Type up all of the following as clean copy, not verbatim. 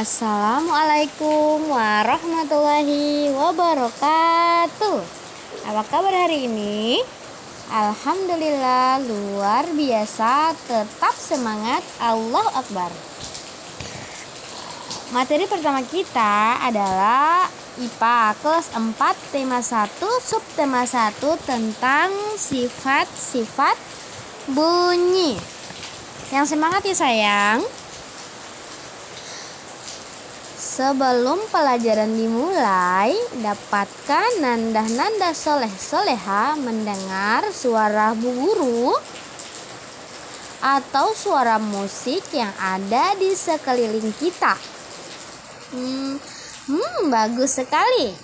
Assalamualaikum warahmatullahi wabarakatuh. Apa kabar hari ini? Alhamdulillah luar biasa, tetap semangat, Allahu Akbar. Materi pertama kita adalah IPA kelas 4 tema 1 subtema 1 tentang sifat-sifat bunyi. Yang semangat ya sayang. Sebelum pelajaran dimulai, dapatkan nanda-nanda soleh-soleha mendengar suara bu guru atau suara musik yang ada di sekeliling kita. Bagus sekali.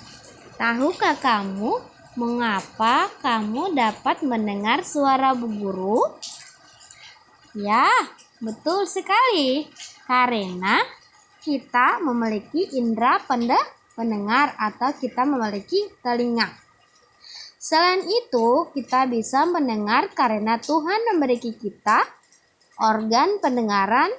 Tahukah kamu mengapa kamu dapat mendengar suara bu guru? Ya, betul sekali. Karena kita memiliki indera pendengar atau kita memiliki telinga. Selain itu, kita bisa mendengar karena Tuhan memberi kita organ pendengaran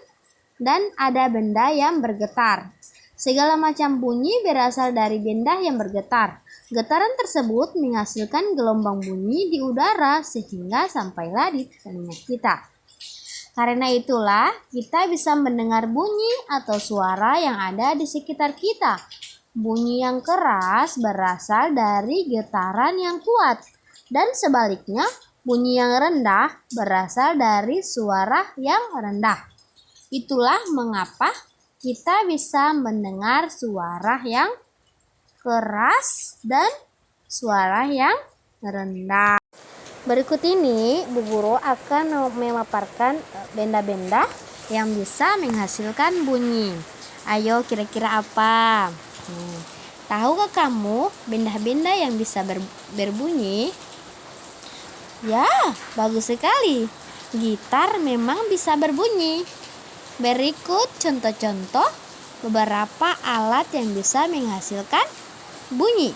dan ada benda yang bergetar. Segala macam bunyi berasal dari benda yang bergetar. Getaran tersebut menghasilkan gelombang bunyi di udara sehingga sampailah di telinga kita. Karena itulah kita bisa mendengar bunyi atau suara yang ada di sekitar kita. Bunyi yang keras berasal dari getaran yang kuat. Dan sebaliknya, bunyi yang rendah berasal dari suara yang rendah. Itulah mengapa kita bisa mendengar suara yang keras dan suara yang rendah. Berikut ini Bu Guru akan memaparkan benda-benda yang bisa menghasilkan bunyi. Ayo kira-kira apa? Tahukah kamu benda-benda yang bisa berbunyi? Ya, bagus sekali. Gitar memang bisa berbunyi. Berikut contoh-contoh beberapa alat yang bisa menghasilkan bunyi.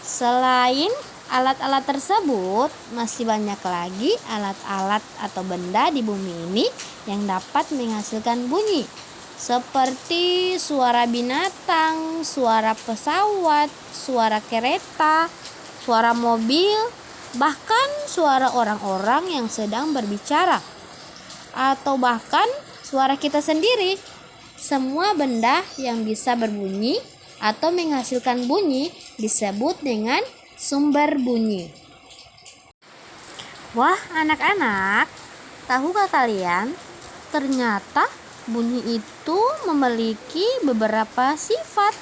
Selain alat-alat tersebut, masih banyak lagi alat-alat atau benda di bumi ini yang dapat menghasilkan bunyi. Seperti suara binatang, suara pesawat, suara kereta, suara mobil, bahkan suara orang-orang yang sedang berbicara. Atau bahkan suara kita sendiri. Semua benda yang bisa berbunyi atau menghasilkan bunyi disebut dengan sumber bunyi. Wah, anak-anak, tahukah kalian ternyata bunyi itu memiliki beberapa sifat.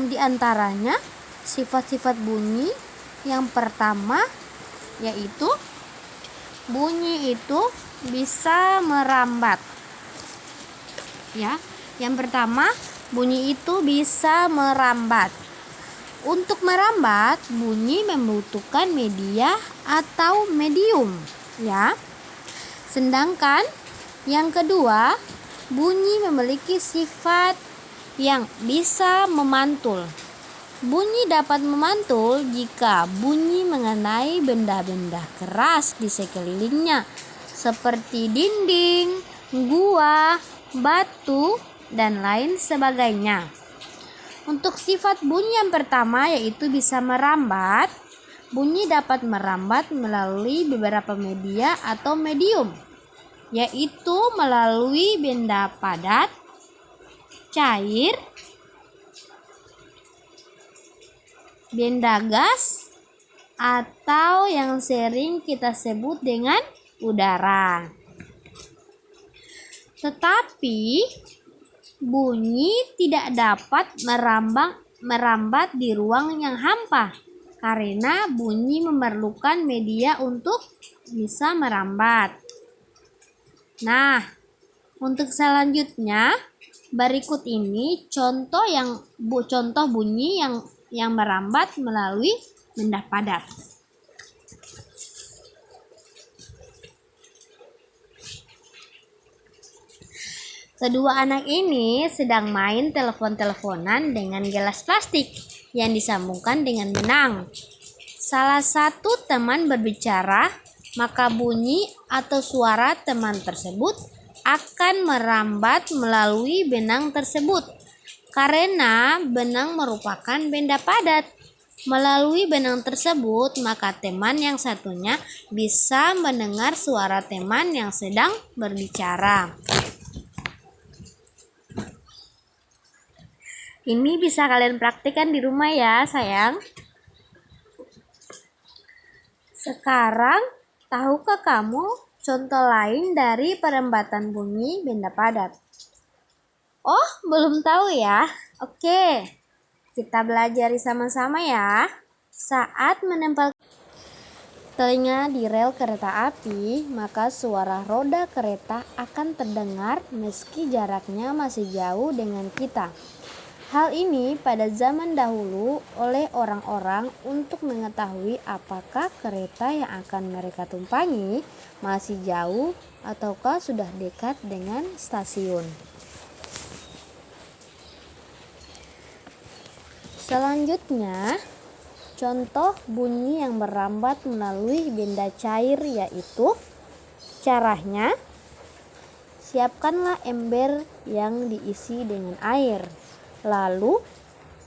Di antaranya sifat-sifat bunyi yang pertama yaitu bunyi itu bisa merambat. Ya, yang pertama bunyi itu bisa merambat. Untuk merambat, bunyi membutuhkan media atau medium, ya. Sedangkan yang kedua, bunyi memiliki sifat yang bisa memantul. Bunyi dapat memantul jika bunyi mengenai benda-benda keras di sekelilingnya, seperti dinding, gua, batu, dan lain sebagainya. Untuk sifat bunyi yang pertama yaitu bisa merambat. Bunyi dapat merambat melalui beberapa media atau medium, yaitu melalui benda padat, cair, benda gas, atau yang sering kita sebut dengan udara. Tetapi bunyi tidak dapat merambat di ruang yang hampa karena bunyi memerlukan media untuk bisa merambat. Nah, untuk selanjutnya berikut ini contoh bunyi yang merambat melalui benda padat. Kedua anak ini sedang main telepon-teleponan dengan gelas plastik yang disambungkan dengan benang. Salah satu teman berbicara, maka bunyi atau suara teman tersebut akan merambat melalui benang tersebut karena benang merupakan benda padat. Melalui benang tersebut, maka teman yang satunya bisa mendengar suara teman yang sedang berbicara. Ini bisa kalian praktikkan di rumah ya, sayang. Sekarang, tahukah kamu contoh lain dari perembatan bunyi benda padat? Oh, belum tahu ya? Oke, kita belajar sama-sama ya. Saat menempel telinga di rel kereta api, maka suara roda kereta akan terdengar meski jaraknya masih jauh dengan kita. Hal ini pada zaman dahulu oleh orang-orang untuk mengetahui apakah kereta yang akan mereka tumpangi masih jauh ataukah sudah dekat dengan stasiun. Selanjutnya, contoh bunyi yang merambat melalui benda cair yaitu caranya, siapkanlah ember yang diisi dengan air. Lalu,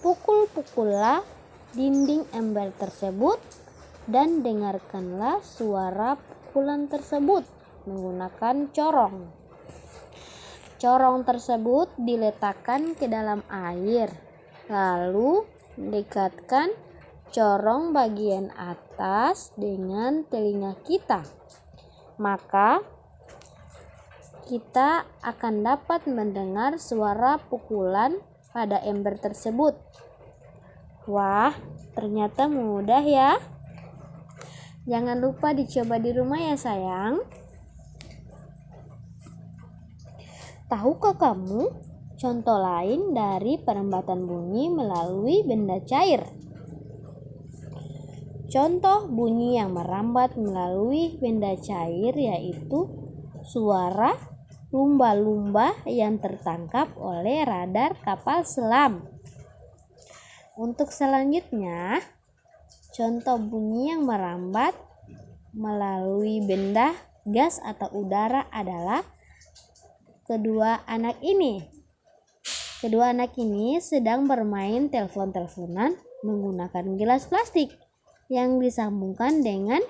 pukul-pukullah dinding ember tersebut dan dengarkanlah suara pukulan tersebut menggunakan corong. Corong tersebut diletakkan ke dalam air. Lalu, dekatkan corong bagian atas dengan telinga kita. Maka, kita akan dapat mendengar suara pukulan pada ember tersebut. Wah, ternyata mudah ya. Jangan lupa dicoba di rumah ya, sayang. Tahukah kamu contoh lain dari perembatan bunyi melalui benda cair? Contoh bunyi yang merambat melalui benda cair yaitu suara lumba-lumba yang tertangkap oleh radar kapal selam. Untuk selanjutnya, contoh bunyi yang merambat melalui benda gas atau udara adalah kedua anak ini. Kedua anak ini sedang bermain telepon-teleponan menggunakan gelas plastik yang disambungkan dengan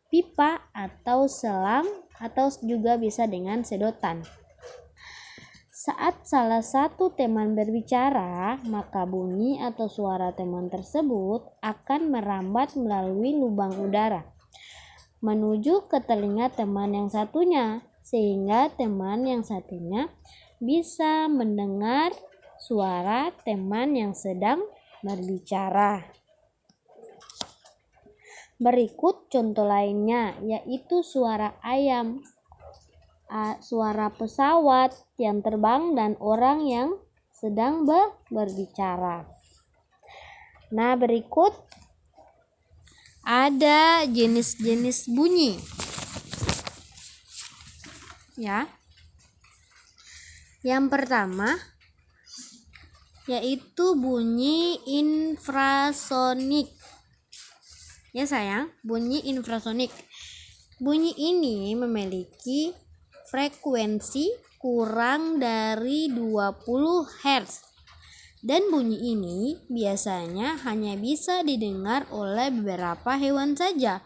pipa atau selang atau juga bisa dengan sedotan. Saat salah satu teman berbicara, maka bunyi atau suara teman tersebut akan merambat melalui lubang udara menuju ke telinga teman yang satunya, sehingga teman yang satunya bisa mendengar suara teman yang sedang berbicara. Berikut contoh lainnya, yaitu suara ayam, suara pesawat yang terbang, dan orang yang sedang berbicara. Nah, berikut ada jenis-jenis bunyi. Ya. Yang pertama yaitu bunyi infrasonik. Ya sayang, bunyi infrasonik. Bunyi ini memiliki frekuensi kurang dari 20 Hz. Dan bunyi ini biasanya hanya bisa didengar oleh beberapa hewan saja,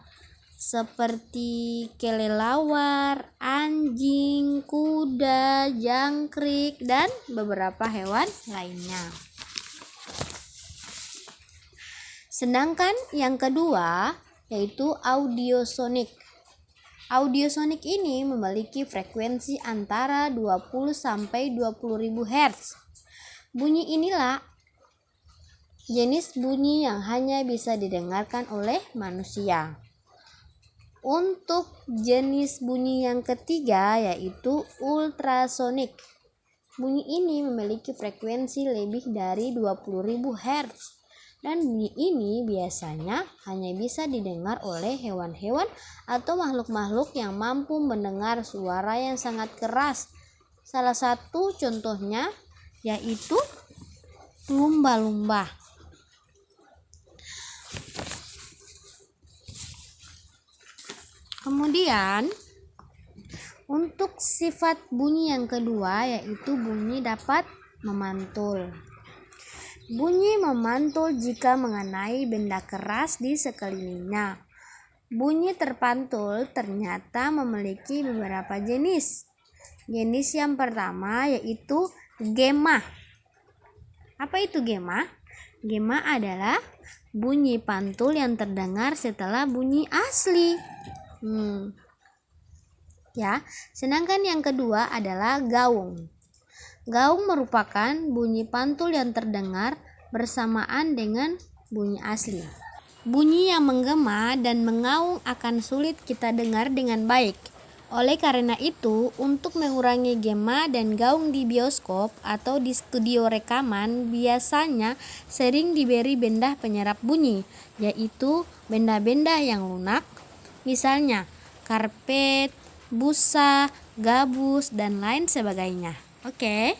seperti kelelawar, anjing, kuda, jangkrik, dan beberapa hewan lainnya. Sedangkan yang kedua yaitu audiosonik. Audiosonik ini memiliki frekuensi antara 20 sampai 20.000 Hz. Bunyi inilah jenis bunyi yang hanya bisa didengarkan oleh manusia. Untuk jenis bunyi yang ketiga yaitu ultrasonik. Bunyi ini memiliki frekuensi lebih dari 20.000 Hz. Dan bunyi ini biasanya hanya bisa didengar oleh hewan-hewan atau makhluk-makhluk yang mampu mendengar suara yang sangat keras. Salah satu contohnya yaitu lumba-lumba. Kemudian Untuk sifat bunyi yang kedua yaitu bunyi dapat memantul. Bunyi memantul jika mengenai benda keras di sekelilingnya. Bunyi terpantul ternyata memiliki beberapa jenis. Jenis yang pertama yaitu gema. Apa itu gema? Gema adalah bunyi pantul yang terdengar setelah bunyi asli. Sedangkan yang kedua adalah gaung. Gaung merupakan bunyi pantul yang terdengar bersamaan dengan bunyi asli. Bunyi yang menggema dan mengaung akan sulit kita dengar dengan baik. Oleh karena itu, untuk mengurangi gema dan gaung di bioskop atau di studio rekaman biasanya sering diberi benda penyerap bunyi, yaitu benda-benda yang lunak, misalnya karpet, busa, gabus, dan lain sebagainya. Oke.